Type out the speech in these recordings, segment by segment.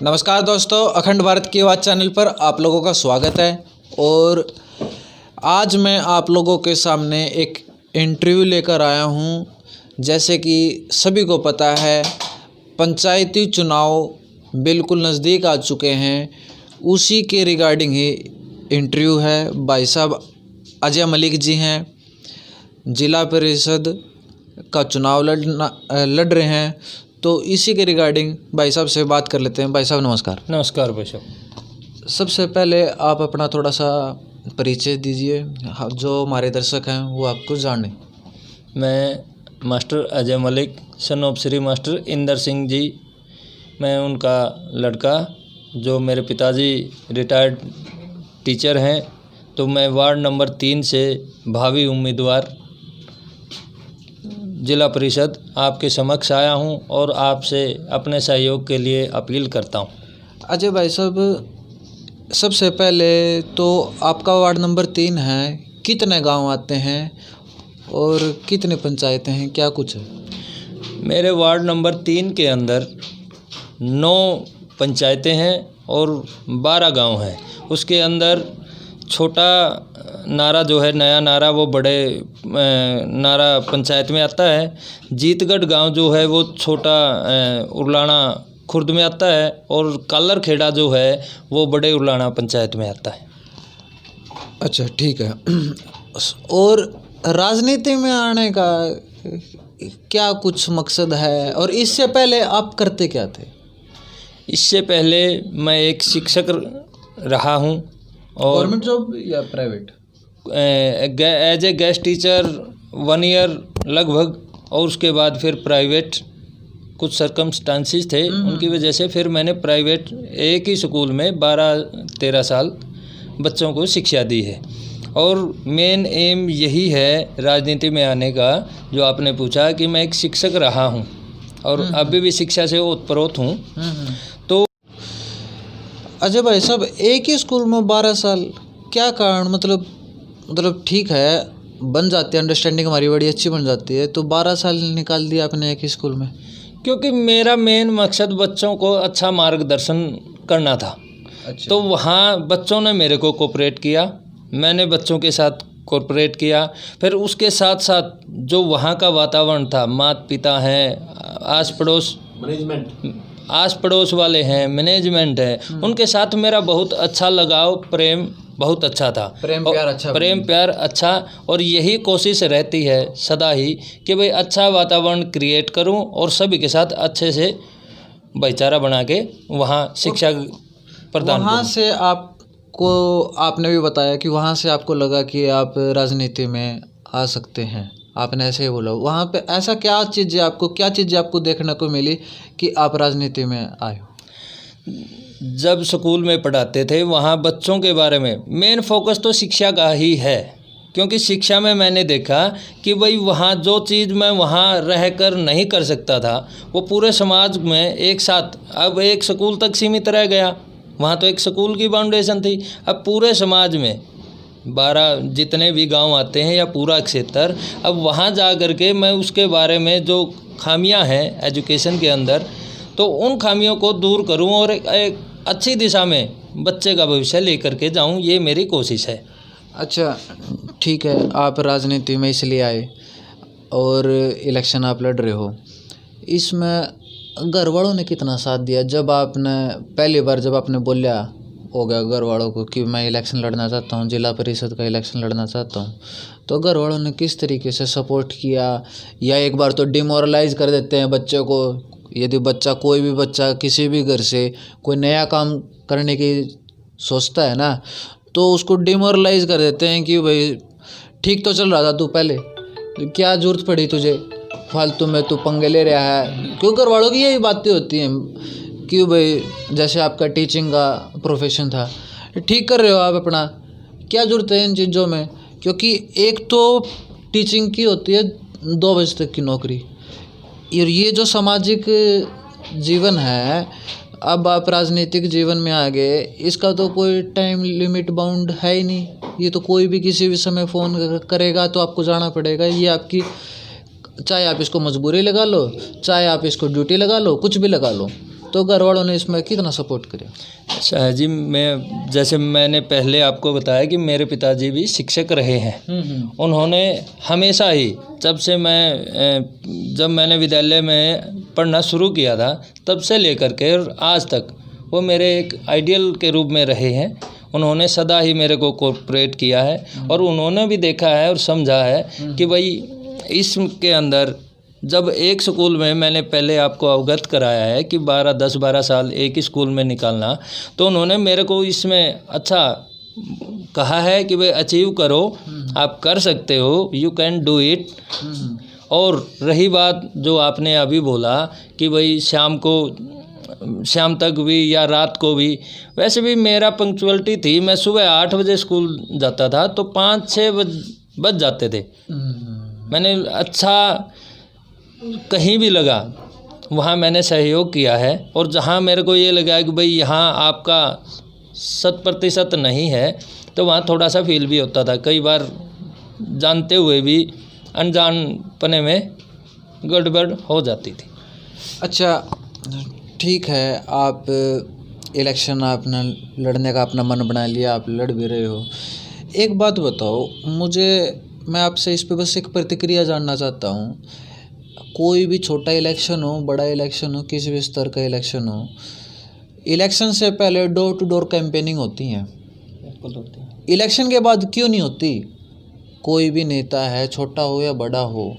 नमस्कार दोस्तों, अखंड भारत की आवाज़ चैनल पर आप लोगों का स्वागत है। और आज मैं आप लोगों के सामने एक इंटरव्यू लेकर आया हूं। जैसे कि सभी को पता है, पंचायती चुनाव बिल्कुल नज़दीक आ चुके हैं, उसी के रिगार्डिंग ही इंटरव्यू है। भाई साहब अजय मलिक जी हैं, जिला परिषद का चुनाव लड़ रहे हैं, तो इसी के रिगार्डिंग भाई साहब से बात कर लेते हैं। भाई साहब नमस्कार। नमस्कार भाई साहब। सबसे पहले आप अपना थोड़ा सा परिचय दीजिए, जो हमारे दर्शक हैं वो आपको जाने। मैं master Ajay Malik, son of Shri master Inder Singh ji, मैं उनका लड़का, जो मेरे पिताजी रिटायर्ड टीचर हैं। तो मैं वार्ड नंबर 3 से भावी उम्मीदवार जिला परिषद आपके समक्ष आया हूं और आपसे अपने सहयोग के लिए अपील करता हूं। अजय भाई साहब, सबसे पहले तो आपका वार्ड नंबर 3 है, कितने गांव आते हैं और कितने पंचायतें हैं, क्या कुछ है? मेरे वार्ड नंबर 3 के अंदर 9 पंचायतें हैं और 12 गांव हैं। उसके अंदर छोटा नारा जो है, नया नारा, वो बड़े नारा पंचायत में आता है। जीतगढ़ गांव जो है वो छोटा उरलाना खुर्द में आता है, और कालर खेड़ा जो है वो बड़े उरलाना पंचायत में आता है। अच्छा, ठीक है। और राजनीति में आने का क्या कुछ मकसद है, और इससे पहले आप करते क्या थे? इससे पहले मैं एक शिक्षक रहा हूँ, और गवर्नमेंट जॉब या private? As a guest teacher 1 year लगभग, और उसके बाद फिर प्राइवेट कुछ सर्कमस्टांसिस थे, उनकी वजह से फिर मैंने प्राइवेट एक ही स्कूल में 12-13 साल बच्चों को शिक्षा दी है। और मेन एम यही है राजनीति में आने का, जो आपने पूछा, कि मैं एक शिक्षक रहा हूँ और अभी भी शिक्षा से ओतप्रोत हूँ। तो अजय भाई साहब, एक ही स्कूल में 12 साल, क्या कारण? मतलब ठीक है, बन जाती है अंडरस्टैंडिंग हमारी, बड़ी अच्छी बन जाती है, तो 12 साल निकाल दिया आपने एक ही स्कूल में? क्योंकि मेरा मेन मकसद बच्चों को अच्छा मार्गदर्शन करना था। अच्छा। तो वहाँ बच्चों ने मेरे को कोऑपरेट किया, मैंने बच्चों के साथ कोऑपरेट किया। फिर उसके साथ साथ जो वहाँ का वातावरण था, माता पिता हैं, आस पड़ोस वाले हैं, मैनेजमेंट है, उनके साथ मेरा बहुत अच्छा लगाव, प्रेम बहुत अच्छा था। प्रेम प्यार अच्छा। और यही कोशिश रहती है सदा ही कि भाई अच्छा वातावरण क्रिएट करूं और सभी के साथ अच्छे से भाईचारा बना के वहाँ शिक्षा प्रदान करूं। वहाँ से आपने भी बताया कि वहाँ से आपको लगा कि आप राजनीति में आ सकते हैं, आपने ऐसे ही बोला। वहाँ पे ऐसा क्या चीज़ आपको देखने को मिली कि आप राजनीति में आए हो? जब स्कूल में पढ़ाते थे, वहाँ बच्चों के बारे में मेन फोकस तो शिक्षा का ही है, क्योंकि शिक्षा में मैंने देखा कि भाई वहाँ जो चीज़ मैं वहाँ रहकर नहीं कर सकता था, वो पूरे समाज में एक साथ, अब एक स्कूल तक सीमित रह गया। वहाँ तो एक स्कूल की बाउंडेशन थी, अब पूरे समाज में 12 जितने भी गांव आते हैं या पूरा क्षेत्र, अब वहाँ जा कर के मैं उसके बारे में जो खामियां हैं एजुकेशन के अंदर, तो उन खामियों को दूर करूं और एक अच्छी दिशा में बच्चे का भविष्य लेकर के जाऊं, ये मेरी कोशिश है। अच्छा, ठीक है। आप राजनीति में इसलिए आए और इलेक्शन आप लड़ रहे हो, इसमें घर वालों ने कितना साथ दिया? जब आपने पहली बार बोला होगा घर वालों को कि मैं इलेक्शन लड़ना चाहता हूँ, जिला परिषद का इलेक्शन लड़ना चाहता हूँ, तो घर वालों ने किस तरीके से सपोर्ट किया? या एक बार तो डिमोरलाइज कर देते हैं बच्चे को? यदि कोई भी बच्चा किसी भी घर से कोई नया काम करने की सोचता है ना, तो उसको डिमोरलाइज कर देते हैं कि भाई ठीक तो चल रहा था तू पहले, क्या ज़रूरत पड़ी तुझे, फालतू में तू पंगे ले रहा है। क्यों? घर वालों की यही बातें होती हैं कि भाई जैसे आपका टीचिंग का प्रोफेशन था, ठीक कर रहे हो आप अपना, क्या ज़रूरत है इन चीज़ों में? क्योंकि एक तो टीचिंग की होती है 2 बजे तक की नौकरी, और ये जो सामाजिक जीवन है, अब आप राजनीतिक जीवन में आ गए, इसका तो कोई टाइम लिमिट बाउंड है ही नहीं। ये तो कोई भी किसी भी समय फ़ोन करेगा तो आपको जाना पड़ेगा। ये आपकी, चाहे आप इसको मजबूरी लगा लो, चाहे आप इसको ड्यूटी लगा लो, कुछ भी लगा लो, तो घर वालों ने इसमें कितना सपोर्ट किया? अच्छा है जी, मैं जैसे मैंने पहले आपको बताया कि मेरे पिताजी भी शिक्षक रहे हैं। उन्होंने हमेशा ही जब मैंने विद्यालय में पढ़ना शुरू किया था तब से लेकर के और आज तक वो मेरे एक आइडियल के रूप में रहे हैं। उन्होंने सदा ही मेरे को कोऑपरेट किया है और उन्होंने भी देखा है और समझा है कि भाई इसके अंदर जब एक स्कूल में मैंने पहले आपको अवगत कराया है कि 10-12 साल एक ही स्कूल में निकालना, तो उन्होंने मेरे को इसमें अच्छा कहा है कि भाई अचीव करो, आप कर सकते हो, यू कैन डू इट। और रही बात जो आपने अभी बोला कि भाई शाम तक भी या रात को भी, वैसे भी मेरा पंक्चुअलिटी थी, मैं सुबह 8 बजे स्कूल जाता था तो 5-6 बज जाते थे। मैंने अच्छा कहीं भी लगा वहाँ मैंने सहयोग किया है, और जहाँ मेरे को ये लगा कि भाई यहाँ आपका 100% नहीं है तो वहाँ थोड़ा सा फील भी होता था, कई बार जानते हुए भी अनजानपने में गड़बड़ हो जाती थी। अच्छा ठीक है, आप इलेक्शन आपने लड़ने का अपना मन बना लिया, आप लड़ भी रहे हो। एक बात बताओ मुझे, मैं आपसे इस पे बस एक प्रतिक्रिया जानना चाहता हूँ। कोई भी छोटा इलेक्शन हो, बड़ा इलेक्शन हो, किसी भी स्तर का इलेक्शन हो, इलेक्शन से पहले डोर टू डोर कैंपेनिंग होती है, इलेक्शन के बाद क्यों नहीं होती? कोई भी नेता है, छोटा हो या बड़ा हो,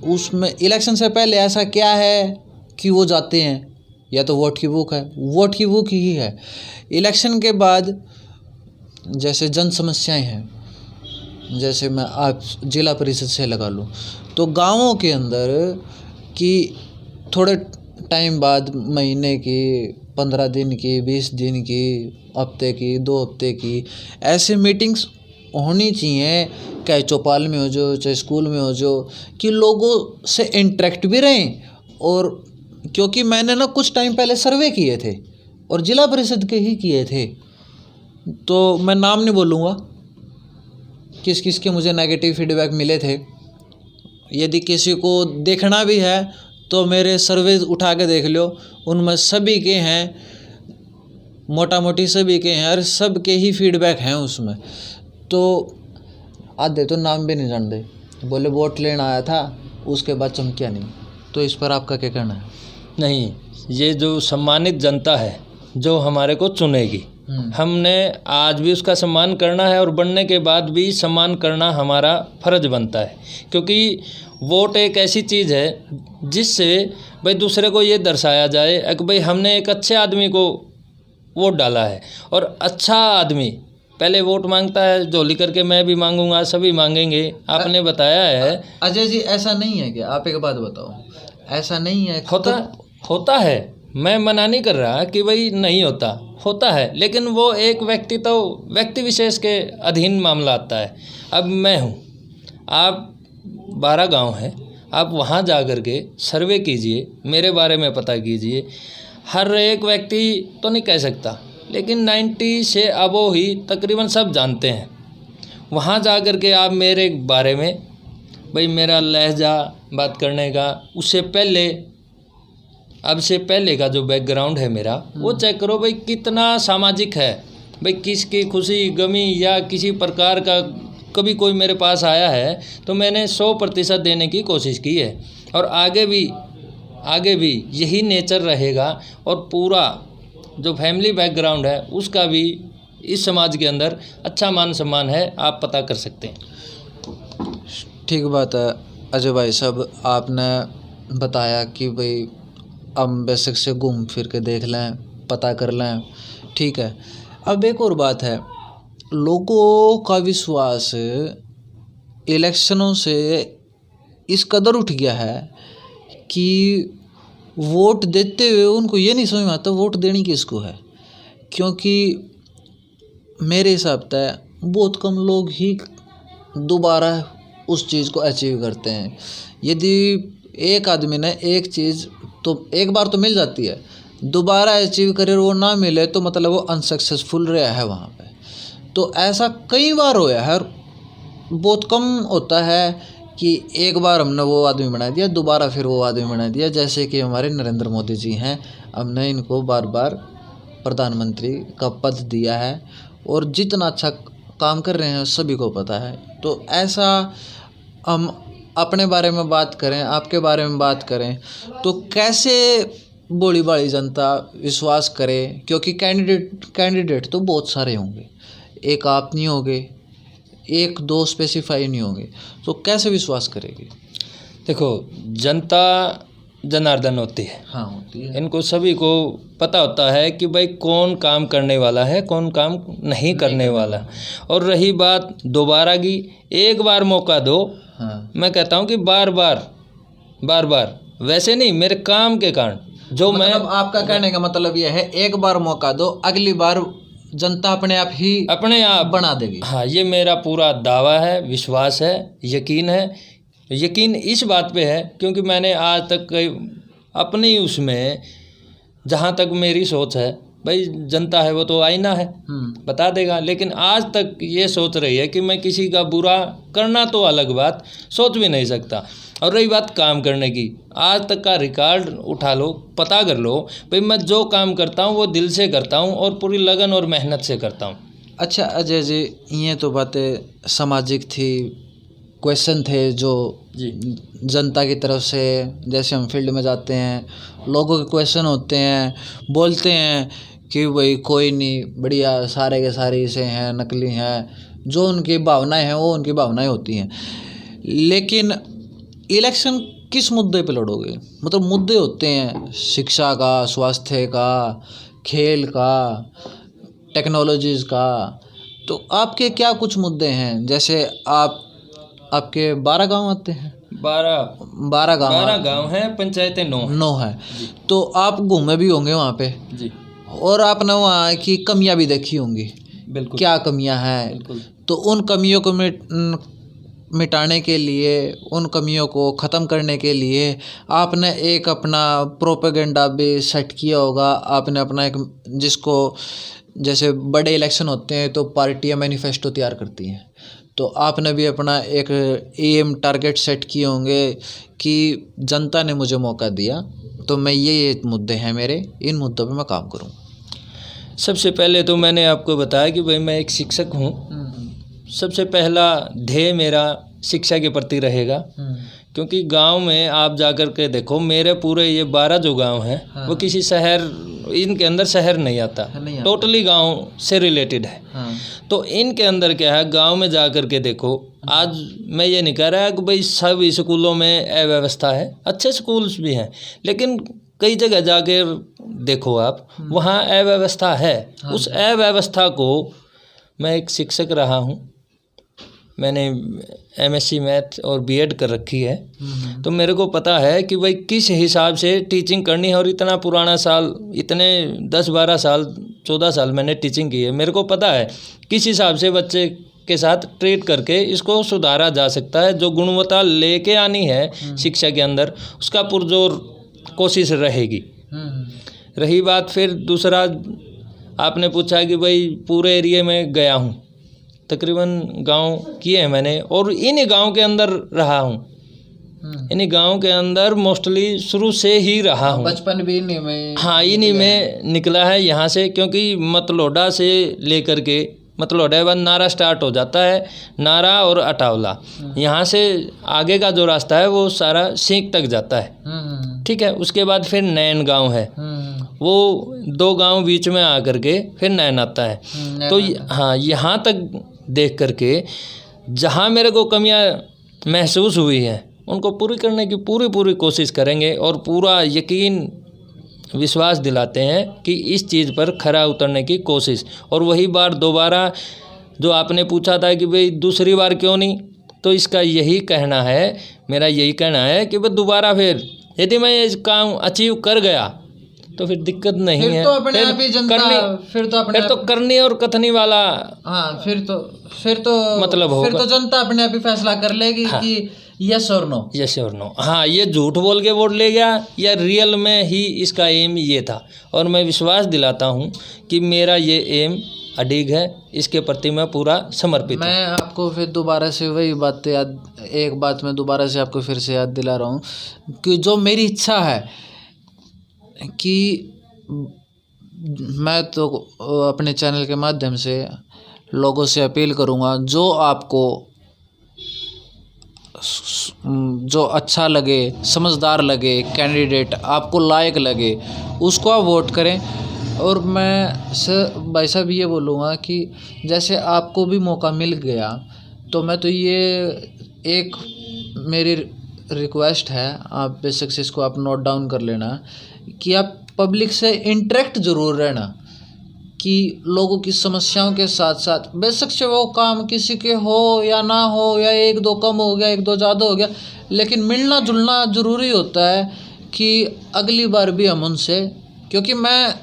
उसमें इलेक्शन से पहले ऐसा क्या है कि वो जाते हैं? या तो वोट की भूख है, वोट की भूख ही है। इलेक्शन के बाद जैसे जन समस्याएं हैं, जैसे मैं आप जिला परिषद से लगा लूँ तो गांवों के अंदर कि थोड़े टाइम बाद, महीने की, 15 दिन की, 20 दिन की, हफ्ते की, 2 हफ्ते की, ऐसे मीटिंग्स होनी चाहिए, चाहे चौपाल में हो जो, चाहे स्कूल में हो जो, कि लोगों से इंटरेक्ट भी रहें। और क्योंकि मैंने ना कुछ टाइम पहले सर्वे किए थे और जिला परिषद के ही किए थे, तो मैं नाम नहीं बोलूँगा किस किस के मुझे नेगेटिव फीडबैक मिले थे। यदि किसी को देखना भी है तो मेरे सर्वे उठा के देख लो, उनमें सभी के हैं, मोटा मोटी सभी के हैं और सब के ही फीडबैक हैं उसमें। तो आधे तो नाम भी नहीं जानते, बोले वोट लेना आया था, उसके बाद चमकिया नहीं। तो इस पर आपका क्या कहना है? नहीं, ये जो सम्मानित जनता है जो हमारे को चुनेगी, हमने आज भी उसका सम्मान करना है और बनने के बाद भी सम्मान करना हमारा फर्ज बनता है। क्योंकि वोट एक ऐसी चीज़ है जिससे भाई दूसरे को ये दर्शाया जाए कि भाई हमने एक अच्छे आदमी को वोट डाला है। और अच्छा आदमी पहले वोट मांगता है, झोली करके मैं भी मांगूंगा, सभी मांगेंगे। आपने बताया है अजय जी, ऐसा नहीं है क्या? आप एक बात बताओ, ऐसा नहीं है? होता है, मैं मना नहीं कर रहा कि भाई नहीं होता है, लेकिन वो एक व्यक्ति विशेष के अधीन मामला आता है। अब मैं हूँ, आप 12 गांव हैं, आप वहाँ जा कर के सर्वे कीजिए, मेरे बारे में पता कीजिए। हर एक व्यक्ति तो नहीं कह सकता, लेकिन 90 से अबो ही तकरीबन सब जानते हैं। वहाँ जा कर के आप मेरे बारे में, भाई मेरा लहजा बात करने का, उससे पहले अब से पहले का जो बैकग्राउंड है मेरा, वो चेक करो भाई कितना सामाजिक है। भाई किसकी खुशी गमी या किसी प्रकार का कभी कोई मेरे पास आया है तो मैंने 100% देने की कोशिश की है, और आगे भी यही नेचर रहेगा। और पूरा जो फैमिली बैकग्राउंड है उसका भी इस समाज के अंदर अच्छा मान सम्मान है, आप पता कर सकते हैं। ठीक बात है अजय भाई साहब, आपने बताया कि भाई अब बेसिक से घूम फिर के देख लें, पता कर लें, ठीक है। अब एक और बात है, लोगों का विश्वास इलेक्शनों से इस कदर उठ गया है कि वोट देते हुए उनको ये नहीं समझ में आता वोट देनी किसको है। क्योंकि मेरे हिसाब से बहुत कम लोग ही दोबारा उस चीज़ को अचीव करते हैं। यदि एक आदमी ने एक चीज़ तो एक बार तो मिल जाती है, दोबारा अचीव करे वो ना मिले तो मतलब वो अनसक्सेसफुल रहा है वहाँ पे। तो ऐसा कई बार होया है, बहुत कम होता है कि एक बार हमने वो आदमी बना दिया, दोबारा फिर वो आदमी बना दिया। जैसे कि हमारे नरेंद्र मोदी जी हैं, हमने इनको बार बार प्रधानमंत्री का पद दिया है और जितना अच्छा काम कर रहे हैं सभी को पता है। तो ऐसा हम अपने बारे में बात करें, आपके बारे में बात करें, तो कैसे भोली भाली जनता विश्वास करे? क्योंकि कैंडिडेट तो बहुत सारे होंगे, एक आप नहीं होगे, एक दो स्पेसिफाई नहीं होंगे, तो कैसे विश्वास करेगी? देखो, जनता जनार्दन होती है। हाँ, होती है। इनको सभी को पता होता है कि भाई कौन काम करने वाला है, कौन काम नहीं करने वाला। और रही बात दोबारा की, एक बार मौका दो। हाँ। मैं कहता हूँ कि बार बार वैसे नहीं, मेरे काम के कारण जो मतलब आपका कहने का मतलब यह है, एक बार मौका दो, अगली बार जनता अपने आप बना देगी। हाँ, ये मेरा पूरा दावा है, विश्वास है, यकीन है। यकीन इस बात पे है क्योंकि मैंने आज तक अपनी उसमें, जहाँ तक मेरी सोच है, भाई जनता है वो तो आईना है, बता देगा। लेकिन आज तक ये सोच रही है कि मैं किसी का बुरा करना तो अलग बात, सोच भी नहीं सकता। और रही बात काम करने की, आज तक का रिकॉर्ड उठा लो, पता कर लो, भाई मैं जो काम करता हूँ वो दिल से करता हूँ और पूरी लगन और मेहनत से करता हूँ। अच्छा अजय जी, ये तो बातें सामाजिक थी, क्वेश्चन थे जो जी जनता की तरफ से, जैसे हम फील्ड में जाते हैं, लोगों के क्वेश्चन होते हैं, बोलते हैं कि भाई कोई नहीं, बढ़िया, सारे के सारे इसे हैं, नकली हैं, जो उनकी भावनाएं हैं वो उनकी भावनाएं होती हैं। लेकिन इलेक्शन किस मुद्दे पे लड़ोगे? मतलब मुद्दे होते हैं शिक्षा का, स्वास्थ्य का, खेल का, टेक्नोलॉजीज़ का, तो आपके क्या कुछ मुद्दे हैं? जैसे आपके 12 गांव आते हैं, 12 गांव हैं, पंचायतें 9 है, तो आप घूमे भी होंगे वहाँ पे जी, और आपने वहाँ की कमियाँ भी देखी होंगी। बिल्कुल। क्या कमियाँ हैं? बिल्कुल। तो उन कमियों को मिटाने के लिए, उन कमियों को ख़त्म करने के लिए आपने एक अपना प्रोपेगेंडा भी सेट किया होगा। आपने अपना एक, जिसको जैसे बड़े इलेक्शन होते हैं तो पार्टियां मैनिफेस्टो तैयार करती हैं, तो आपने भी अपना एक एम टारगेट सेट किए होंगे कि जनता ने मुझे मौका दिया तो मैं ये मुद्दे हैं मेरे, इन मुद्दों पे मैं काम करूँगा। सबसे पहले तो मैंने आपको बताया कि भाई मैं एक शिक्षक हूँ। सबसे पहला ध्येय मेरा शिक्षा के प्रति रहेगा, क्योंकि गांव में आप जाकर के देखो, मेरे पूरे ये 12 जो गांव हैं, हाँ। वो किसी शहर, इनके अंदर शहर नहीं आता, टोटली गांव से रिलेटेड है। हाँ। तो इनके अंदर क्या है, गांव में जाकर के देखो, आज मैं ये नहीं कह रहा कि भाई सब स्कूलों में अव्यवस्था है, अच्छे स्कूल्स भी हैं, लेकिन कई जगह जाकर देखो आप, वहाँ अव्यवस्था है। उस अव्यवस्था को, मैं एक शिक्षक रहा हूँ, मैंने MSc मैथ और B.Ed कर रखी है, तो मेरे को पता है कि भाई किस हिसाब से टीचिंग करनी है। और इतना पुराना साल, इतने 10-12 साल 14 साल मैंने टीचिंग की है, मेरे को पता है किस हिसाब से बच्चे के साथ ट्रीट करके इसको सुधारा जा सकता है। जो गुणवत्ता लेके आनी है शिक्षा के अंदर, उसका पुरजोर कोशिश रहेगी। रही बात फिर दूसरा, आपने पूछा कि भाई पूरे एरिया में गया हूँ, तकरीबन गांव किए हैं मैंने, और इन्हीं गांव के अंदर रहा हूँ, इन्हीं गांव के अंदर मोस्टली शुरू से ही रहा हूँ। बचपन भी इन्हीं में, हाँ, इन्हीं में निकला है यहाँ से, क्योंकि मतलोडा से लेकर के, मतलोडा के बाद नारा स्टार्ट हो जाता है, नारा और अटावला, यहाँ से आगे का जो रास्ता है वो सारा सींक तक जाता है। ठीक है, उसके बाद फिर नैन गांव है, वो 2 गांव बीच में आकर के फिर नैन आता है। तो हाँ, यहाँ तक देख करके जहाँ मेरे को कमियाँ महसूस हुई हैं उनको पूरी करने की पूरी कोशिश करेंगे, और पूरा यकीन, विश्वास दिलाते हैं कि इस चीज़ पर खरा उतरने की कोशिश। और वही बार दोबारा जो आपने पूछा था कि भाई दूसरी बार क्यों नहीं, तो इसका यही कहना है, मेरा यही कहना है कि भाई दोबारा फिर यदि मैं ये काम अचीव कर गया तो फिर दिक्कत नहीं है, तो अपने आप ही जनता, फिर तो करनी और कथनी वाला, हाँ, फिर तो मतलब होगा, फिर तो जनता अपने आप ही फैसला कर लेगी। हाँ। कि यस और नो, यस और नो। हाँ, ये झूठ बोल के वोट ले गया या रियल में ही इसका एम ये था। और मैं विश्वास दिलाता हूँ कि मेरा ये एम अडिग है, इसके प्रति मैं पूरा समर्पित हूँ। मैं आपको फिर दोबारा से वही बात याद, एक बात मैं दोबारा से आपको फिर से याद दिला रहा हूँ कि जो मेरी इच्छा है कि मैं तो अपने चैनल के माध्यम से लोगों से अपील करूँगा, जो अच्छा लगे, समझदार लगे, कैंडिडेट आपको लायक लगे, उसको आप वोट करें। और मैं भाई साहब ये बोलूँगा कि जैसे आपको भी मौका मिल गया, तो मैं तो ये एक मेरी रिक्वेस्ट है, आप बेशक से इसको आप नोट डाउन कर लेना, कि आप पब्लिक से इंटरेक्ट ज़रूर रहना, कि लोगों की समस्याओं के साथ साथ, बेशक से वो काम किसी के हो या ना हो, या एक दो कम हो गया, एक दो ज़्यादा हो गया, लेकिन मिलना जुलना ज़रूरी होता है कि अगली बार भी हम उनसे, क्योंकि मैं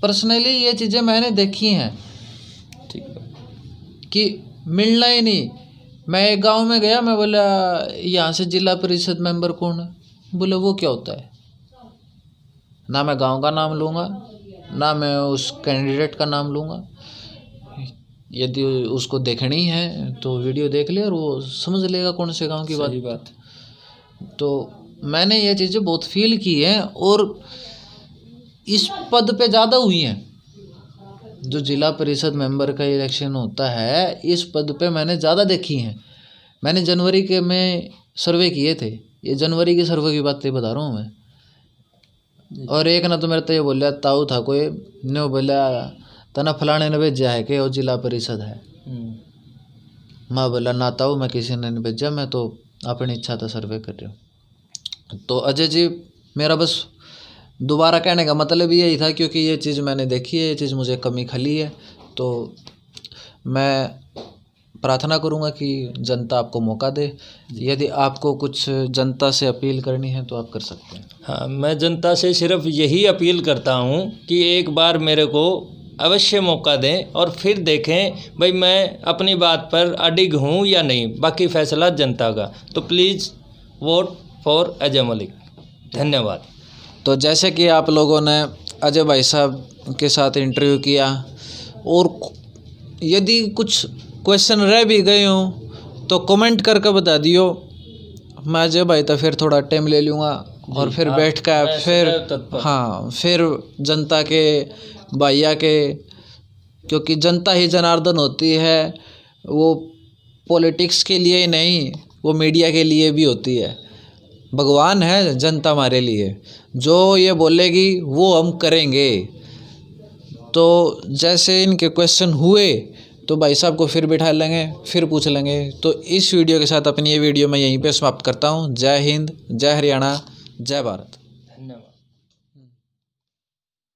पर्सनली ये चीज़ें मैंने देखी हैं, ठीक है, कि मिलना ही नहीं। मैं एक गांव में गया, मैं बोला यहाँ से जिला परिषद मेंबर कौन है? बोले वो क्या होता है? ना मैं गांव का नाम लूँगा, ना मैं उस कैंडिडेट का नाम लूँगा। यदि उसको देखनी है तो वीडियो देख ले और वो समझ लेगा कौन से गांव की बात। तो मैंने ये चीज़ें बहुत फील की हैं, और इस पद पे ज़्यादा हुई हैं। जो जिला परिषद मेंबर का इलेक्शन होता है, इस पद पे मैंने ज़्यादा देखी हैं। मैंने जनवरी के में सर्वे किए थे, ये जनवरी के सर्वे की बातें बता रहा हूँ मैं। और एक ना तो मेरे तो ये बोलिया ताऊ था कोई, ने बोला तना फलाने ने भेजा है कि वो जिला परिषद है। मैं बोला ना ताऊ, मैं किसी ने नहीं भेजा, मैं तो अपनी इच्छा था सर्वे कर रही हूँ। तो अजय जी, मेरा बस दोबारा कहने का मतलब यही था, क्योंकि ये चीज़ मैंने देखी है, ये चीज़ मुझे कमी खली है। तो मैं प्रार्थना करूँगा कि जनता आपको मौका दे। यदि आपको कुछ जनता से अपील करनी है तो आप कर सकते हैं। हाँ, मैं जनता से सिर्फ यही अपील करता हूँ कि एक बार मेरे को अवश्य मौका दें, और फिर देखें भाई मैं अपनी बात पर अडिग हूँ या नहीं, बाकी फैसला जनता का। तो please vote for Ajay Malik. धन्यवाद। तो जैसे कि आप लोगों ने अजय भाई साहब के साथ इंटरव्यू किया, और यदि कुछ क्वेश्चन रह भी गए हों तो कमेंट करके बता दियो। मैं अजय भाई तो फिर थोड़ा टाइम ले लूँगा, और फिर बैठ कर फिर जनता के भैया के, क्योंकि जनता ही जनार्दन होती है, वो पॉलिटिक्स के लिए ही नहीं, वो मीडिया के लिए भी होती है। भगवान है जनता हमारे लिए, जो ये बोलेगी वो हम करेंगे। तो जैसे इनके क्वेश्चन हुए तो भाई साहब को फिर बिठा लेंगे, फिर पूछ लेंगे। तो इस वीडियो के साथ अपनी ये वीडियो मैं यहीं पे समाप्त करता हूँ। जय हिंद, जय हरियाणा, जय भारत। धन्यवाद।